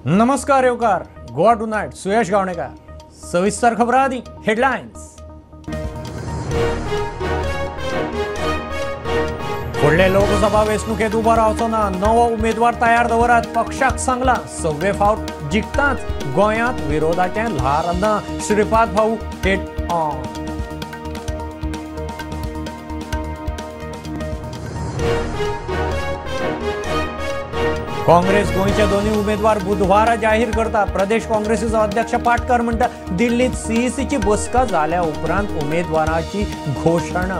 नमस्कार येवकार. Goa tonight Suyash Gavanekar. सविस्तर खबर आदी हेडलाइन्स. फुडले लोकसभा वेंचणुकेत उबो रावचो ना. नवो उमेदवार तयार दवरात. पक्षाक सांगला 6वे फावट जिखताच गोंयांत विरोधाचें ल्हार ना. श्रीपाद भाऊ हेड ऑन. काँग्रेस गोंयचे दोन्ही उमेदवार बुधवार जाहीर करता. प्रदेश काँग्रेसीचो अध्यक्ष पाटकर म्हणटा दिल्लीत सीईसीची बसका जाल्या उपरांत उमेदवाराची घोषणा.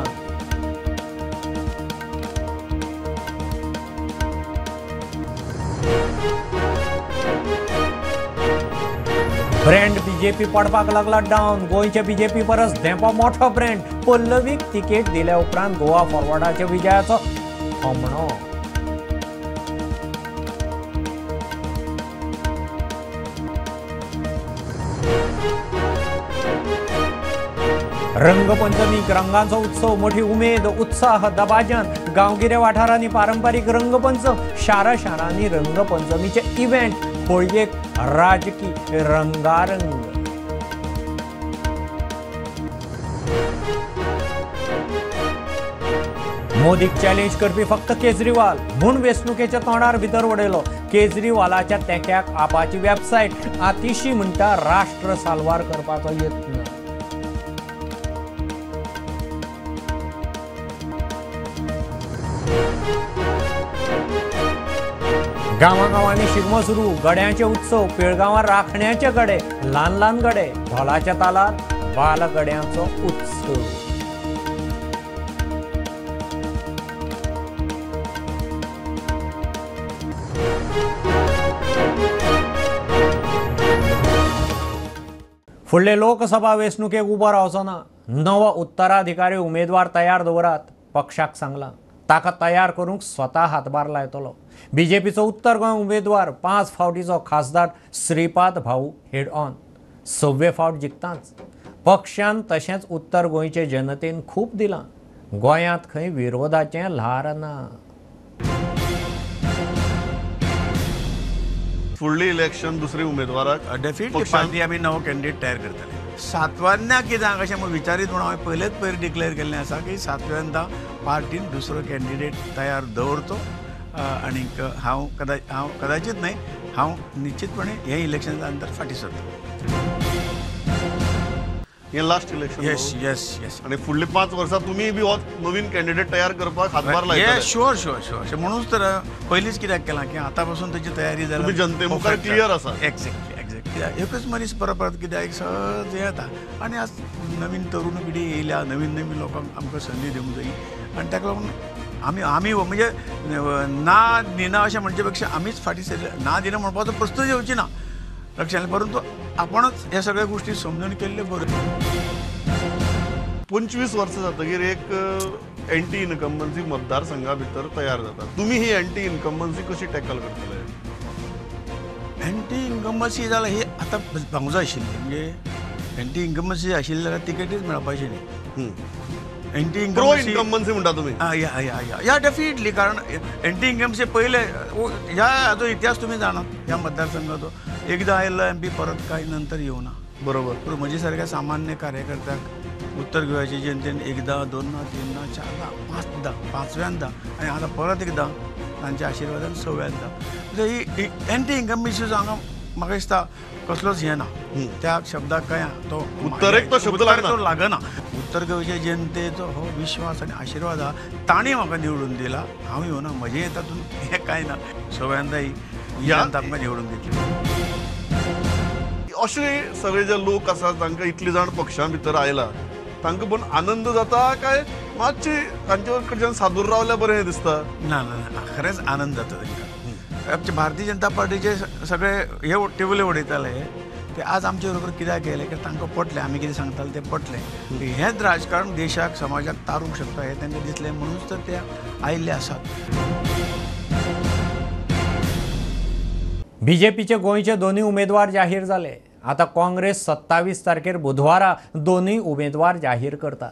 ब्रँड बीजेपी पडपाक लागला डावन. गोंयचे बीजेपी परस धेंपो मोठो ब्रँड. पल्लवीक तिकेट दिल्या उपरांत गोवा फॉरवर्डाच्या विजयाचो थोमणो. रंगपंचमीक रंगांचो उत्सव. मोठी उमेद उत्साह दबाजन. गांवगिऱ्या वाठारांनी पारंपारीक रंगपंचम. शारांनी रंगपंचमीचे इव्हेंट. होळयेक राजकी रंगारंग. मोदीक चॅलेंज करपी फक्त केजरीवाल म्हूण वेंचणुकेच्या तोंडार भितर उडयलो. केजरीवालाच्या तेक्याक आपाची वेबसायट. आतिशी म्हणटा राष्ट्र साल्वार करपाचो यत्न. गांवांनी शिगमो सुरू. गड्यांचे उत्सव. पिळगांवां राखण्याचे गडे. ल्हान ल्हान गडे. ढोलाच्या तालार बालगड्यांचो उत्सव. फुडले लोकसभा वेंचणुकेक उबो रावचो ना. नवो उत्तराधिकारी उमेदवार तयार दवरात. पक्षाक सांगला ताका तयार करूंक स्वता हातभार लायतलो. बीजेपीचो उत्तर गोंय उमेदवार 5 फावटीचो खासदार श्रीपाद भाऊ हेड ऑन. 6वे फावट जिखताच. पक्षान तशेंच उत्तर गोंयचे जनतेन खूब दिलां. गोंयांत खंय विरोधाचें ल्हार ना. फुडली इलेक्शन दुसरी उमेदवाराक डेफिनेटली पार्टी आमी नवो कॅन्डिडेट तयार करतले. 7व्यांदा कित्याक अशें म्हूण विचारीत म्हणून हांवें पयलेच डिक्लेअर केल्लें आसा की 7व्यांदा पार्टीन दुसरो कॅन्डिडेट तयार दवरतो. आनीक हांव कदाचित न्हय, हांव निश्चितपणे हे इलेक्शना नंतर फाटी सरतो. हे लास्ट इलेक्शन. येस. आणि फुडली 5 वर्सां तुमी बी हो नवीन कॅन्डिडेट तयार करपाक हातभार लायतले. शुअर. अशें म्हणूनच तर पयलींच कित्याक केलां की आतां पासून तेची तयारी जाल्या. तुम्ही जनते मुखार क्लियर आसा. एक्झॅक्टली. एकच मनीस परत कित्याक सहज येता. आनी आज नवीन तरुण पिढी येयल्या. नवीन लोकांक आमकां संदी दिवंक जायी. आनी ताका लागून आमी म्हणजे ना दिना अशें म्हणचे पेक्षा आमीच फाटी सरले. ना दिना म्हणपाचो प्रश्नच येवची ना लक्षांत. परंतु आपणच ह्या सगळ्या गोष्टी समजून केल्ल्यो बऱ्यो. 25 वर्सां जातकीर एक एंटी इनकम्बन्सी मतदारसंघा भितर तयार जाता. तुमी ही एंटी इनकम्बन्सी कशी टॅकल करतले? एंटी इनकम्बन्सी जाल्यार ही आतां भांगूक जाय आशिल्ली. म्हणजे एंटी इनकम्बन्सी आशिल्ली जाल्यार तिकेटूच मेळपाची न्ही. एंटी इनकम्बन्सी म्हणटा तुमी? या डेफिनेटली. कारण एंटी इनकम्बन्सी पयले ह्या हाजो इतिहास तुमी जाणात. ह्या मतदारसंघाचो एकदां आयिल्लो एमपी परत कांय नंतर येवना. बरोबर. पूण म्हजे सारक्या सामान्य कार्यकर्त्याक उत्तर गोव्याचे जनतेन एकदां, 2दां, 3दां, 4दां, 5व्यांदा आनी आतां परत एकदां तांच्या आशिर्वादान 6व्यांदा. ही एंटी इनकम्बन्सी हांगा म्हाका दिसता कसलोच हें ना. त्या शब्दाक काय तो उत्तरेक तो शब्द लागना. उत्तर गोंयच्या जनतेचो हो विश्वास आनी आशिर्वाद आहा. तांणी म्हाका निवडून दिला. हांव येवना. म्हजे तातूंत हें कांय ना. 6व्यांदा ही जनता म्हाका निवडून दिली. अशे सगळे जे लोक आसात तांकां इतले जाण पक्षां भितर आयला, तांकां पण आनंद जाता काय मातशी तांचे कडच्यान सादूर रावल्यार बरें दिसता? ना खरेंच आनंद जाता तांकां. आमचे भारतीय जनता पार्टीचे सगळे हे टेबले उडयताले ते आज आमचे बरोबर कित्याक केले की तांकां पटलें. आमी कितें सांगताले तें पटलें. हेंच राजकारण देशाक समाजाक तारूंक शकता हें तांकां दिसलें. म्हणूनच तर ते आयिल्ले आसात. बीजेपीचे गोंयचे दोन्ही उमेदवार जाहीर जाले. आता काँग्रेस 27 तारखेर बुधवारा दोन्ही उमेदवार जाहीर करता.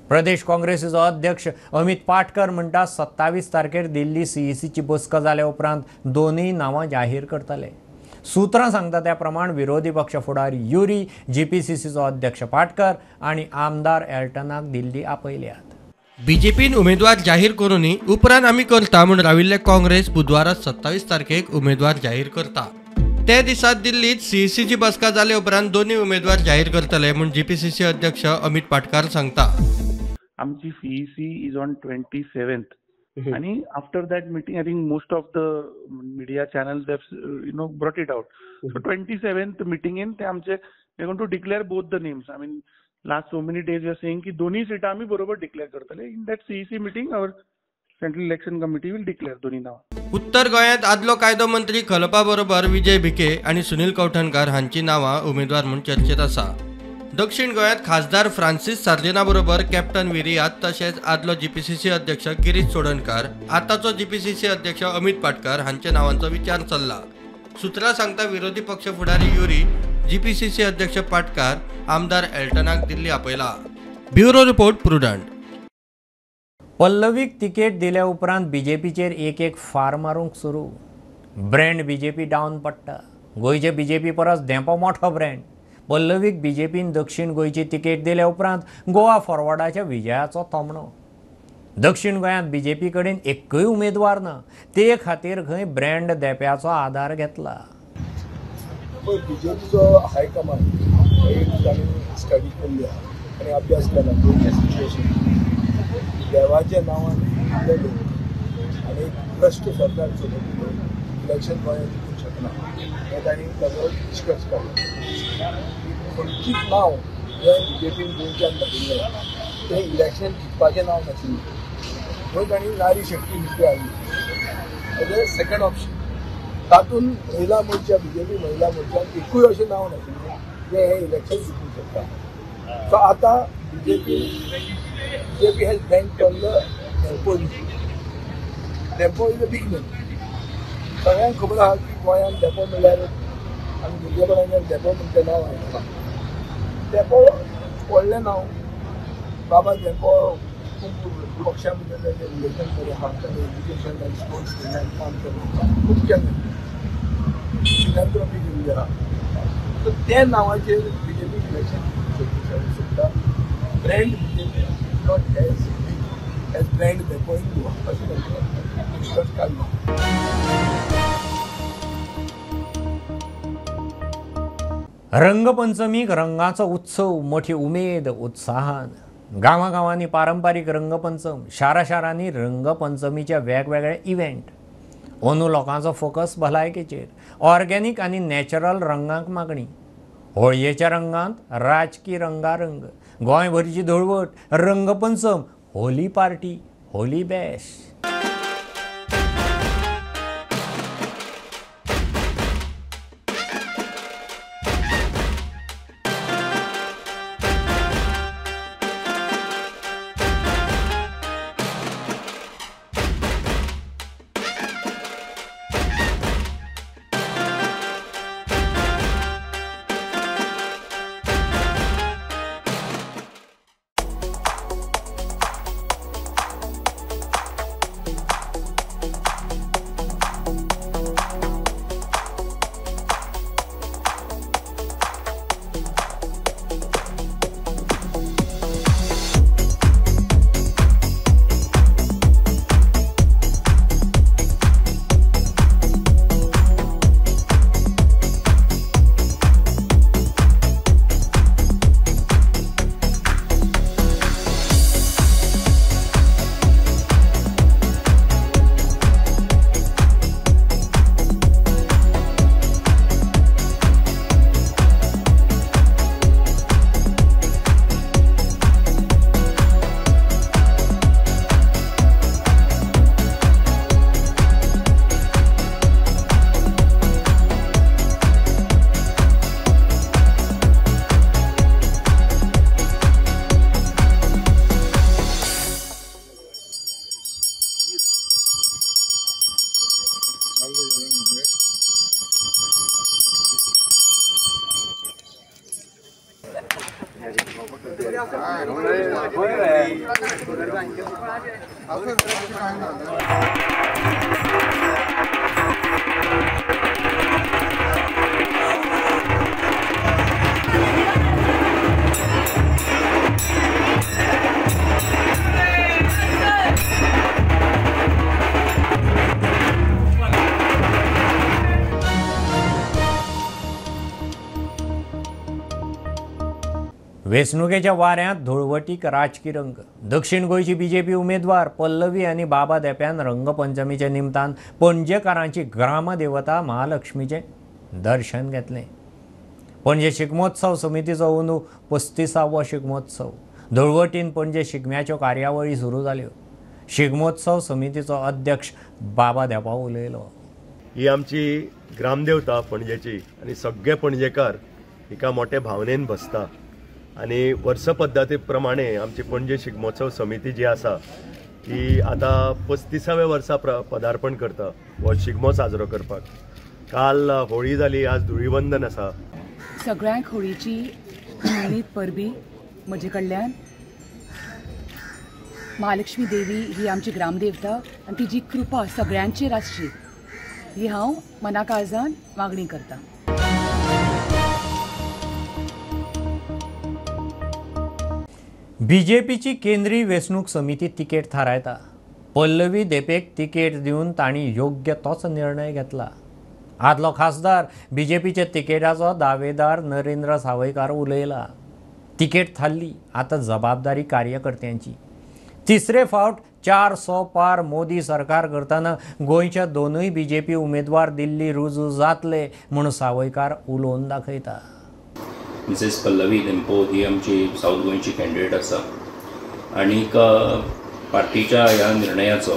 प्रदेश काँग्रेसीचो अध्यक्ष अमित पाटकर म्हणटा 27 तारखेर दिल्ली सीईसीची बसका जाल्या उपरांत दोन्ही नांवां जाहीर करतले. सुत्रां सांगता त्या प्रमाण विरोधी पक्ष फुडारी युरी, GPCCचो अध्यक्ष पाटकर आणि आमदार एल्टनाक दिल्ली आपयल्यात. बीजेपीन उमेदवार जाहीर करूनय उपरांत आमी करता म्हूण राविल्ले काँग्रेस बुधवारा 27 तारखेक उमेदवार जाहीर करता. ते दिसा दिल्लीत CECची बसका जाले उपरांत दोन्ही उमेदवार जाहीर करतले म्हूण GPCC अध्यक्ष अमित पाटकर सांगता. आमची CEC इज ऑन 27th आणि after that meeting I think most of the media channels have brought it out. So 27th मिटिंगेन ते आमचे we going to declare both the names. I mean last so many days we are saying की दोन्ही सीटा आम्ही बरोबर declare करतले. In that CEC meeting our central election committee will declare दोन्ही नावां. उत्तर गोंयांत आदलो कायदो मंत्री खलपा बरोबर विजय भिके आणि सुनील कौठणकर हांची नांवां उमेदवार म्हूण चर्चेत आसा. दक्षिण गोंयांत खासदार फ्रांसीस सार्दिना बरोबर कॅप्टन विरियात तशेंच आदलो GPCC अध्यक्ष गिरीश चोडणकर, आताचो GPCC अध्यक्ष अमित पाटकर हांच्या नांवांचो विचार चल्ला. सुत्रां सांगता विरोधी पक्ष फुडारी युरी, GPCC अध्यक्ष पाटकर, आमदार एल्टनाक दिल्ली आपयला. Bureau report Prudent. पल्लवीक तिकेट दिल्या उपरांत बीजेपीचेर एक फार मारूंक सुरू. ब्रँड बीजेपी डावन पडटा. गोंयचे बीजेपी परस देंपो मोठो ब्रँड. पल्लवीक बीजेपीन दक्षिण गोंयची तिकेट दिल्या उपरांत गोवा फॉरवर्डाच्या विजयाचो तमणो. दक्षिण गोंयांत बीजेपी कडेन एकूय उमेदवार ना, ते खातीर खंय ब्रँड देंप्याचो आदार घेतला. बीजेपीचो हायकमांड स्टडी केल्ली आनी अभ्यास केला गोंयच्या सिच्युएशन देवाच्या नांवान आपले लोक आनी भ्रश्ट सरकार चलोवन इलेक्शन गोंयांत जिखूंक शकना हे तांणी ताचो निश्कर्श काडला. खंयचीच नांव जे बीजेपीन गोंयच्यान घातिल्लें तें इलेक्शन जिखपाचें नांव नाशिल्लें. थंय तांणी नारी शक्ती नीती हाडली हेजें सेकंड ऑप्शन. तातूंत महिला मोर्चा बीजेपी महिला मोर्चान एकूय अशें नांव नाशिल्लें जे हे इलेक्शन जिखूंक शकता. सो आतां BJP has bank on the depot is a big name. सगळ्यांक खबर आहा की गोंयांत डेपो म्हणल्यार आमी भुरगेपणांत डेपो म्हणटा तें नांव आयकलां. डेपो व्हडलें नांव. बाबा डेपो खूब पक्षां भितर रिलेशन बरें आहा. एज्युकेशन आनी स्पोर्ट्स फील्डांत काम केलें खूब केलें. फिलॅन्थ्रॉपी केल्ली आहा. सो त्या नांवाचेर बीजेपी इलेक्शन जिखूंक शकता. Brand BJP not as big as brand डेपो इन गोवा अशें तांचो निश्कर्श काडला. रंगपंचमीक रंगाचो उत्सव मोठी उमेद उत्साहान. गांवांनी पारंपारीक रंगपंचम, शारांनी रंगपंचमीचे वेगवेगळे इव्हेंट. अंदू लोकांचो फोकस भलायकेचेर. ऑर्गेनीक आनी नॅचरल रंगांक मागणी. होळयेच्या रंगांत राजकी रंगारंग. गोंयभरची धुळवट. रंगपंचम, होली पार्टी, होली बॅश. वेंचणुकेच्या वाऱ्यांत धुळवटीक राजकी रंग. दक्षिण गोंयची बीजेपी उमेदवार पल्लवी आनी बाबा देप्यान रंगपंचमीच्या निमतान पणजेकारांची ग्रामदेवता महालक्ष्मीचें दर्शन घेतलें. पणजे शिगमोत्सव समितीचो अंदू 35वो शिगमोत्सव. धुळवटीन पणजे शिगम्याच्यो कार्यावळी सुरू जाल्यो. शिगमोत्सव समितीचो अध्यक्ष बाबा देपा उलयलो. ही आमची ग्रामदेवता पणजेची आनी सगळे पणजेकार हिका मोठे भावनेन बसता आनी वर्स पद्दती प्रमाणे आमची पणजे शिगमोत्सव समिती जी आसा ती आता 35व्या वर्सा पदार्पण करता हो शिगमो साजरो करपाक. काल होळी जाली, आज धुळीवंदन आसा. सगळ्यांक होळीची निमणीत परबी म्हजे कडल्यान. महालक्ष्मी देवी ही आमची ग्रामदेवता आनी तिची कृपा सगळ्यांचेर आसची ही हांव मनाकाळजान मागणी करता. बीजेपीची केंद्रीय वेंचणूक समिती तिकेट थारायता. पल्लवी देपेक तिकेट दिवन तांणी योग्य तोच निर्णय घेतला. आदलो खासदार बीजेपीचे तिकेटाचो दावेदार नरेंद्र सावयकार उलयला. तिकेट थारली, आतां जबाबदारी कार्यकर्त्यांची. तिसरे फावट 400 पार मोदी सरकार करतना गोंयचे दोनूय बीजेपी उमेदवार दिल्ली रुजू जातले म्हूण सावयकार उलोवन दाखयता. मिसेस पल्लवी देंपो ही आमची साऊथ गोंयची कॅन्डिडेट आसा आनीक पार्टीच्या ह्या निर्णयाचो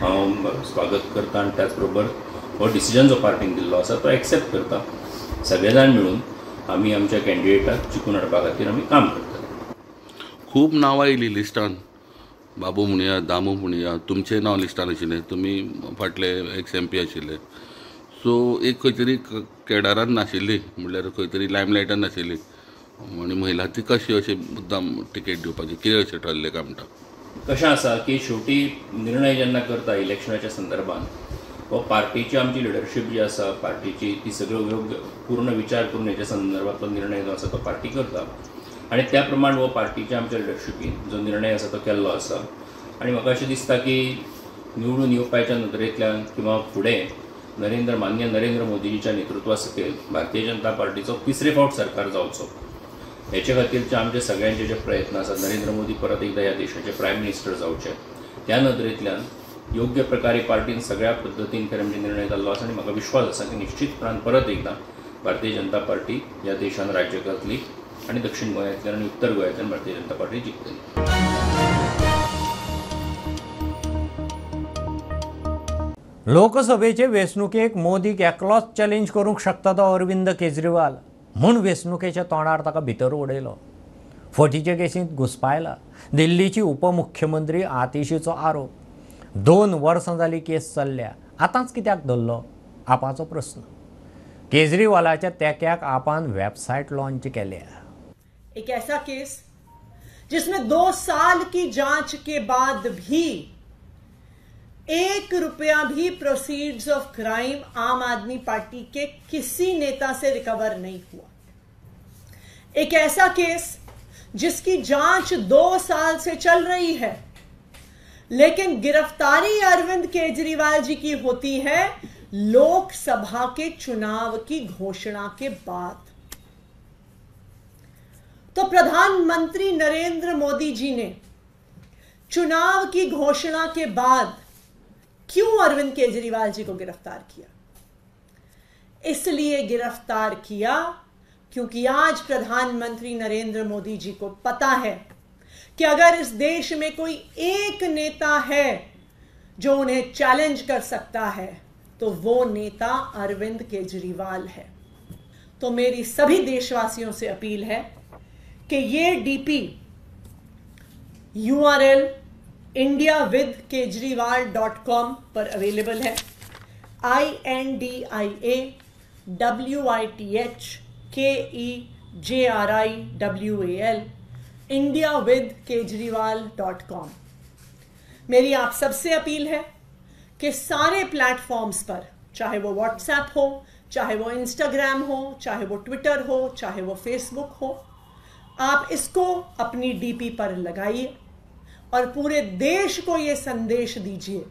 हांव स्वागत करता आनी त्याच बरोबर हो डिसिजन जो पार्टीन दिल्लो आसा तो एक्सेप्ट करता. सगळे जाण मेळून आमी आमच्या कॅन्डिडेटाक जिखून हाडपा खातीर आमी काम करता. खूब नांवां आयलीं लिस्टान. बाबू म्हणया, दामू म्हणया, तुमचें नांव लिस्टान आशिल्लें. तुमी फाटले एक्स MP आशिल्ले. सो एक खंय तरी केडारान नाशिल्ली, म्हणल्यार खंय तरी लायमलायटान नाशिल्ली आनी महिला ती कशी अशी मुद्दाम टिकेट दिवपाची कितें अशें ठरलें काय म्हणटा. कशें आसा की शेवटी निर्णय जेन्ना करता इलेक्शनाच्या संदर्भान हो पार्टीची आमची लिडरशीप जी आसा पार्टीची ती सगळ्यो योग्य पूर्ण विचार करून हेच्या संदर्भातलो निर्णय जो आसा तो पार्टी करता आनी त्या प्रमाण हो पार्टीच्या आमच्या लिडरशिपीन जो निर्णय आसा तो केल्लो आसा. आनी म्हाका अशें दिसता की निवडून येवपाच्या नदरेंतल्यान किंवा फुडें माननीय नरेंद्र मोदीजीच्या नेतृत्वा सकयल भारतीय जनता पार्टीचो तिसरे फावट सरकार जावचो हेचे खातीरचे आमचे सगळ्यांचे जे प्रयत्न आसात. नरेंद्र मोदी परत एकदा ह्या देशाचे प्रायम मिनिस्टर जावचे त्या नदरेंतल्यान योग्य प्रकारे पार्टीन सगळ्या पद्दतीन आमचे निर्णय जाल्लो आसा आनी म्हाका विश्वास आसा की निश्चितपणान परत एकदा भारतीय जनता पार्टी ह्या देशान राज्य करतली आनी दक्षिण गोंयांतल्यान आनी उत्तर गोंयांतल्यान भारतीय जनता पार्टी जिखतली. लोकसभेचे वेंचणुकेक मोदीक एकलोच चॅलेंज करूंक शकता तो अरविंद केजरीवाल म्हूण वेंचणुकेच्या तोंडार ताका भितर उडयलो. फटीचे केसींत घुस्पायला. दिल्लीची उपमुख्यमंत्री आतिशीचो आरोप. 2 वर्सां जाली केस चल्ल्या. आतांच कित्याक धरलो आपाचो प्रस्न. केजरीवालाच्या तेक्याक आपान वेबसायट लॉन्च केल्या. एक ऐसा केस जिसमें 2 साल की जांच के बाद भी 1 रुपया भी प्रोसीड्स ऑफ क्राइम आम आदमी पार्टी के किसी नेता से रिकवर नहीं हुआ. एक ऐसा केस जिसकी जांच 2 साल से चल रही है लेकिन गिरफ्तारी अरविंद केजरीवाल जी की होती है लोकसभा के चुनाव की घोषणा के बाद. तो प्रधानमंत्री नरेंद्र मोदी जी ने चुनाव की घोषणा के बाद क्यों अरविंद केजरीवाल जी को गिरफ्तार किया? इसलिए गिरफ्तार किया क्योंकि आज प्रधानमंत्री नरेंद्र मोदी जी को पता है कि अगर इस देश में कोई एक नेता है जो उन्हें चैलेंज कर सकता है तो वो नेता अरविंद केजरीवाल है. तो मेरी सभी देशवासियों से अपील है कि ये DP URL indiawithkejriwal.com पर अवेलेबल है. INDIAWITHKEJRIWAL indiawithkejriwal.com. मेरी आप सबसे अपील है कि सारे प्लेटफॉर्म्स पर, चाहे वो व्हाट्सएप हो, चाहे वो इंस्टाग्राम हो, चाहे वो ट्विटर हो, चाहे वो फेसबुक हो, आप इसको अपनी DP पर लगाइए और पूरे देश को ये संदेश दीजिए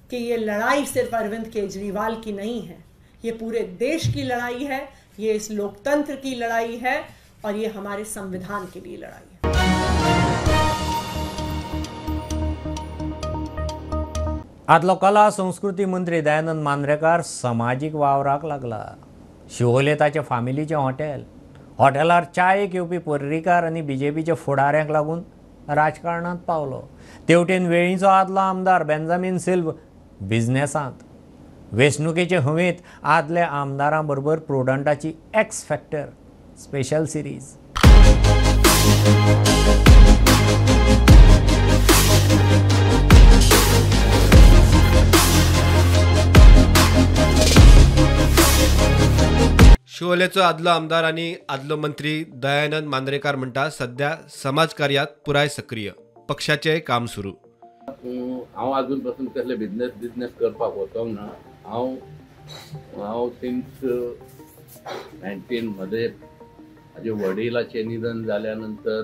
कि ये लड़ाई सिर्फ अरविंद केजरीवाल की नहीं है, ये पूरे देश की लड़ाई है, ये इस लोकतंत्र की लड़ाई है और ये हमारे संविधान के लिए लड़ाई है। आदलो कला संस्कृती मंत्री दयानंद मांद्रेकार सामाजीक वावराक लागला. शिवोले ताचे फामिलीचें हॉटेलार चायेक येवपी पर्रीकार आनी बीजेपीच्या फुडाऱ्यांक लागून राजकारणांत पावलो. तेवटेन वेळीचो आदलो आमदार बेंजामीन सिल्व बिझनेसांत. वेंचणुकेचे हवेंत आदल्या आमदारां बरोबर प्रुडंटाची एक्स फॅक्टर स्पेशल सिरीज. शिवोलेचो आदलो आमदार आनी आदलो मंत्री दयानंद मांद्रेकार म्हणटा सध्या समाजकार्यात पुराय सक्रिय. पक्षाचें काम सुरू. हांव आजून पासून कसले बिझनेस करपाक वचोंक ना. हांव सिन्स 19 मध्ये म्हाजे वडिलाचें निधन जाल्या नंतर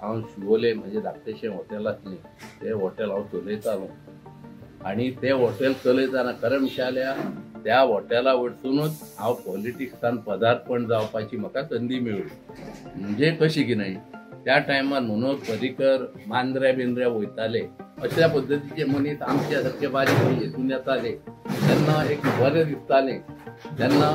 हांव शिवोले म्हणजे धाकटेशें हॉटेल आसलें तें हॉटेल हांव चलयतालो. आनी तें हॉटेल चलयतना खरें म्हणचें जाल्यार त्या हॉटेला वरसूनच हांव पॉलिटिक्सान पदार्पण जावपाची म्हाका संदी मेळ्ळी. म्हणजे कशी की नाही त्या टायमार मनोहर पर्रीकर मांद्रे बिंद्रे वयताले अशा पद्दतीचे मनीस आमच्या सारके बारीक हेतून येताले तेन्ना एक बरें दिसतालें. तेन्ना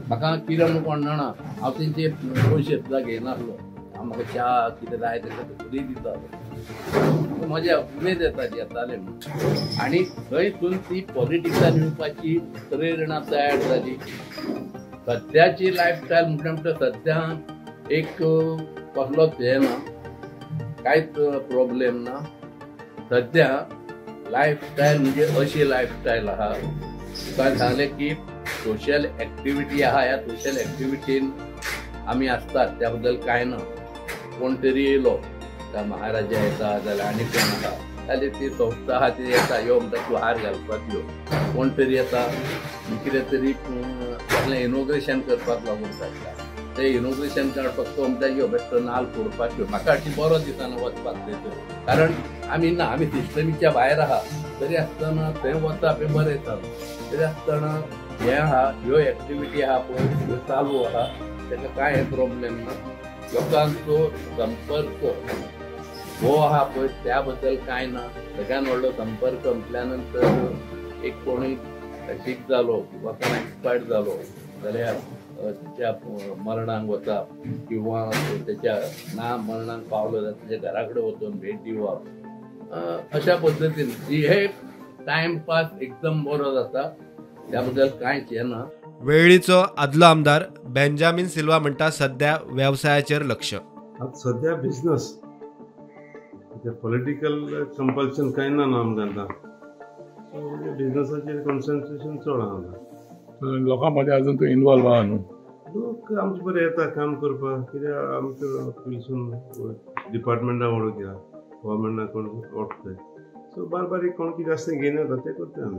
म्हाका किरण कोण जाणा हांव तेंचे पयशे सुद्दां घेयनासलो. हांव म्हाका च्या कितें जाय तें फ्री दितालो. म्हज्या उमेद येताले आनी थंयसून ती पॉलिटिक्सान येवपाची प्रेरणा तयार जाली. सद्याची लायफस्टायल म्हणटा सद्या एक कसलोच हे ना कांयच प्रॉब्लेम ना. सद्या लायफस्टायल म्हणजे अशी लायफस्टायल आहा तुका सांगलें की सोशल एक्टिविटी आहा. ह्या सोशल एक्टिविटीन आमी आसतात त्या बद्दल कांय ना. कोण तरी येयलो महाराजा येता जाल्यार आनी कोण आहा जाल्यार ती संस्था आहा ती येता यो म्हणटा तूं हार घालपाक यो. कोण तरी येता कितें तरी आपलें इनोग्रेशन करपाक लागून काडटा. तें इनोग्रेशन काडपाक तो म्हणटा यो बेश्टो नाल्ल फोडपाक यो. म्हाका हरशीं बरो दिसना वचपाक थंय कारण आमी ना आमी सिस्टमीच्या भायर आहा. तरी आसतना थंय वचप हें बरें येता. तरी आसतना हें आहा ह्यो एक्टिविटी आहा पळय ह्यो चालू आहा तेका कांय प्रॉब्लेम ना. लोकांचो संपर्क हो आहा पळय त्या बद्दल कांय ना. सगळ्यान व्हडलो संपर्क म्हटल्या नंतर एक कोणी ठीक जालो किंवा कोण एक्सपायर्ड जालो जाल्यार त्याच्या मरणाक वचप किंवा त्याच्या ना मरणाक पावलो जाल्यार त्याच्या घरा कडेन वचून भेट दिवप अशा पद्दतीन हे टायमपास एकदम बरो जाता. त्या बद्दल कांयच हे ना. वेळीचो आदलो आमदार बेंजामीन सिल्वा म्हणटा सध्या व्यवसायाचेर लक्ष. सध्या बिझनेस पॉलिटिकल कंपल्शन कांय ना आमकां बिझनेसाचेर कॉन्सन्ट्रेशन चड आहा. लोकां मध्ये अजून तूं इनवॉल्व आहा न्हू. लोक आमचे बरें येता काम करपाक कित्याक आमकां पयसून डिपार्टमेंटा वळख गव्हर्मेंटाक कोण वळखताय सो बारीक कोण कितें आसता घेवन येता तें करता आमी.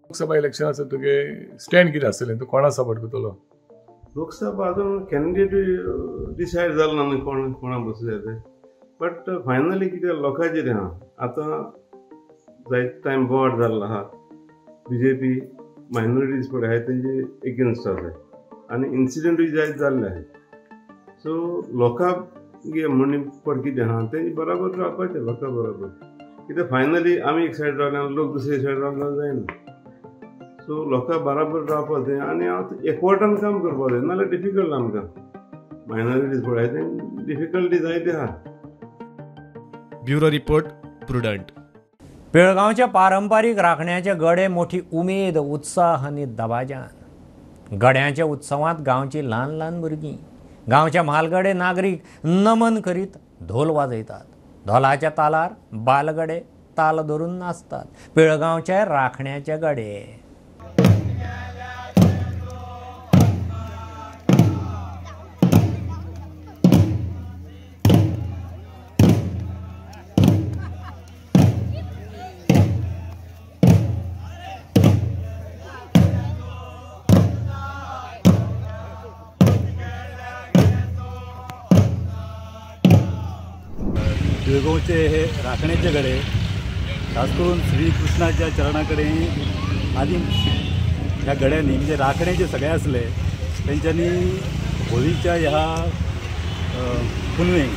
लोकसभा इलेक्शन आसा तुगे स्टँड कितें आसतलें तूं कोणा सपोर्ट करतलो? लोकसभा अजून कॅन्डिडेट डिसायड जालो ना कोणा बसूं जाय तें. बट फायनली कितें लोकांचेर आहा. आतां जायतो टायम बोवाड जाल्लो आहा. बीजेपी मायनॉरिटीज पळय आहाय तेंचे एगेन्स्ट आसाय आनी इन्सिडंटूय जायत जाल्ले आहाय. सो लोकांक म्हणणी पड कितें आहा तें बराबर रावपाचें लोकां बरोबर. कित्याक फायनली आमी एक सायड रावले आनी लोक दुसरे सायड रावले जायना. सो लोकां बराबर रावपाक जाय आनी हांव एकवटान काम करपाक जाय नाल्यार डिफिकल्ट आमकां. मायनॉरिटीज पळय तें डिफिकल्टी जायते आहा. Bureau report prudent. बेळगांवच्या पारंपारीक राखण्याचे गडे मोठी उमेद उत्साह आनी दबाज्यान. गड्यांच्या उत्सवांत गांवची ल्हान ल्हान भुरगीं गांवच्या म्हालगडे नागरीक नमन करीत धोल वाजयतात. धोलाच्या तालार बालगडे ताल धरून नाचतात. बेळगांवचे राखण्याचे गडे. बेळगांवचे हे राखण्याचे गडे खास करून श्रीकृष्णाच्या चरणा कडेन आदी ह्या गड्यांनी म्हणजे राखणे जे सगळे असले तेंच्यांनी होळीच्या ह्या पुनवें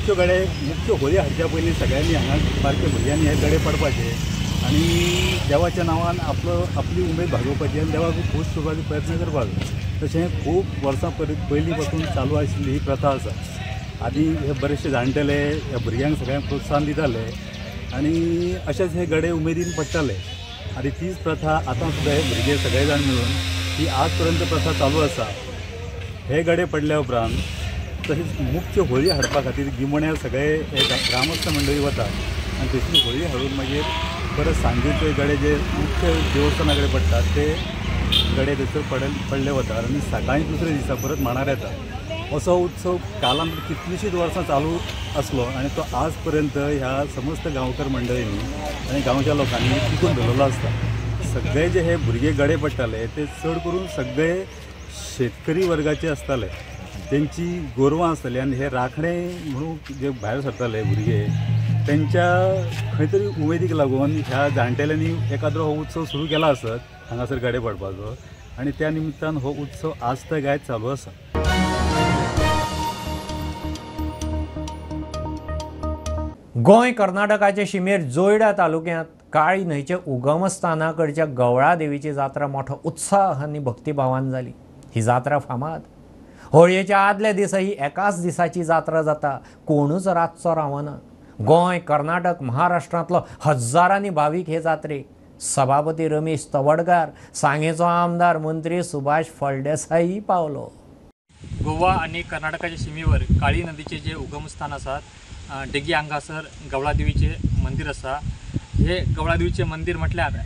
मुख्य होळी हाडच्या पयलीं सगळ्यांनी हांगा बारक्या भुरग्यांनी हे गडे पडपाचे आनी देवाच्या नांवान आपली उमेद भागोवपाची आनी देवाक खूश करपाचो प्रयत्न करपाक तशें खूब वर्सां पयलीं पासून चालू आशिल्ली ही प्रथा आसा. आदी हे बरेचशे जाणटेले ह्या भुरग्यांक सगळ्यांक प्रोत्साहन दिताले आनी अशेंच हे गडे उमेदीन पडटाले आनी तीच प्रथा आतां सुद्दां हे भुरगे सगळे जाण मेळून ही आज पर्यंत प्रथा चालू आसा. हे गडे पडल्या उपरांत तशेंच मुख्य होळी हाडपा खातीर गिमण्या सगळे हे ग्रामस्थ मंडळी वतात आनी तशी होळी हाडून मागीर परत सांजेचे गडे जे मुख्य देवस्थाना कडेन पडटात ते गडे थंयसर पडले वतात आनी सकाळीं दुसऱ्या दिसा परत मांडार येता. असो उत्सव कालांत कितलींशींच वर्सां चालू आसलो आनी तो आज पर्यंत ह्या समस्त गांवकार मंडळींनी आनी गांवच्या लोकांनी टिकून दवरलो आसता. सगळे जे हे भुरगे गडे पडटाले ते चड करून सगळे शेतकरी वर्गाचे आसताले, तेंची गोरवां आसतालीं आनी हे राखणे म्हणून जे भायर सरताले भुरगे तेंच्या खंय तरी उमेदीक लागून ह्या जाणटेल्यांनी एखादो हो उत्सव सुरू केला आसत हांगासर गडे पडपाचो आनी त्या निमित्तान हो उत्सव आज तक आयज चालू आसा. गोंय कर्नाटकाचे शिमेर जोयडा तालुक्यांत काळी न्हंयचे उगमस्थानाकडच्या गवळा देवीची जात्रा मोठ्या उत्साह आनी भक्तिभावान जाली. ही जात्रा फामाद. होळयेच्या आदल्या दिसाही एकाच दिसाची जात्रा जाता, कोणूच रातचो रावना. गोंय कर्नाटक महाराष्ट्रांतलो हजारांनी भावीक हे जात्रेक. सभापती रमेश तवडकार, सांगेचो आमदार मंत्री सुभाष फळदेसाई पावलो. गोवा आणि कर्नाटकाच्या सीमेवर काळी नदीचे जे उगमस्थान आसात डेगी हांगासर गवळादेवीचे मंदिर आसा. हे गवळादेवीचे मंदिर म्हटल्यार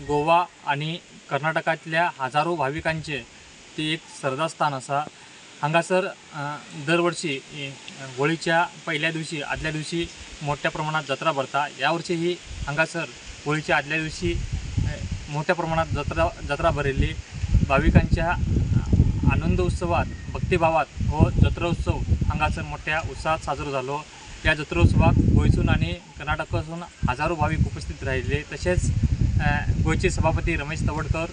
गोवा आणि कर्नाटकातल्या हजारो भाविकांचे ते एक श्रद्धास्थान आसा. हांगासर दरवर्षी होळीच्या पहिल्या दिवशी आदल्या दिवशी मोठ्या प्रमाणात जत्रा भरता. या वर्षी ही हांगासर होळीच्या आदल्या दिवशी मोठ्या प्रमाणात जत्रा भरिल्ली. भाविकांच्या आनंद उत्सवात भक्तिभावात हो जत्रा उत्सव हांगासर मोठ्या उत्साहात साजरो जालो. या जत्रोत्सवाक गोंयसून आणि कर्नाटकासून हजारो भाविक उपस्थित राहिले. तसेच गोंयचे सभापती रमेश तवडकर,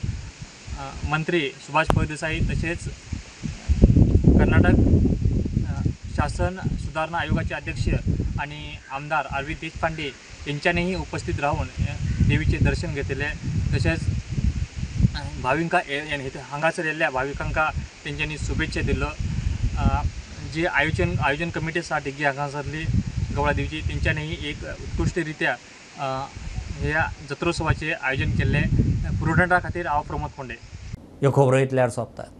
मंत्री सुभाष फळदेसाई तसेच कर्नाटक शासन सुधारणा आयोगाचे अध्यक्ष आणि आमदार अरविंद देशपांडे यांच्यानेही उपस्थित राहून देवीचे दर्शन घेतले. तसेच हांगासर येयल्ल्या भाविकांका तेंच्यांनी शुभेच्छा दिल्यो. जी आयोजन कमिटी आसा डेगी हांगासरली गवळादेवीची तेंच्यांनीही एक उत्कृष्टरित्या ह्या जत्रोत्सवाचे आयोजन केल्ले. प्रुडंटा खातीर हांव प्रमोद फोंडे. ह्यो खबरो इतल्यार सोंपतात.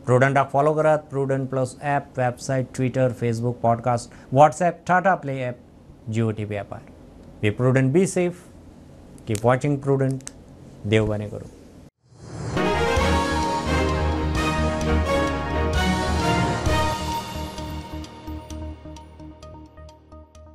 प्रुडंटाक फॉलो करात. Prudent plus app, website, Twitter, Facebook, podcast, WhatsApp, Tata play app, Jio TV ॲपार. Be Prudent, be safe, keep watching Prudent. देव बरें करूं.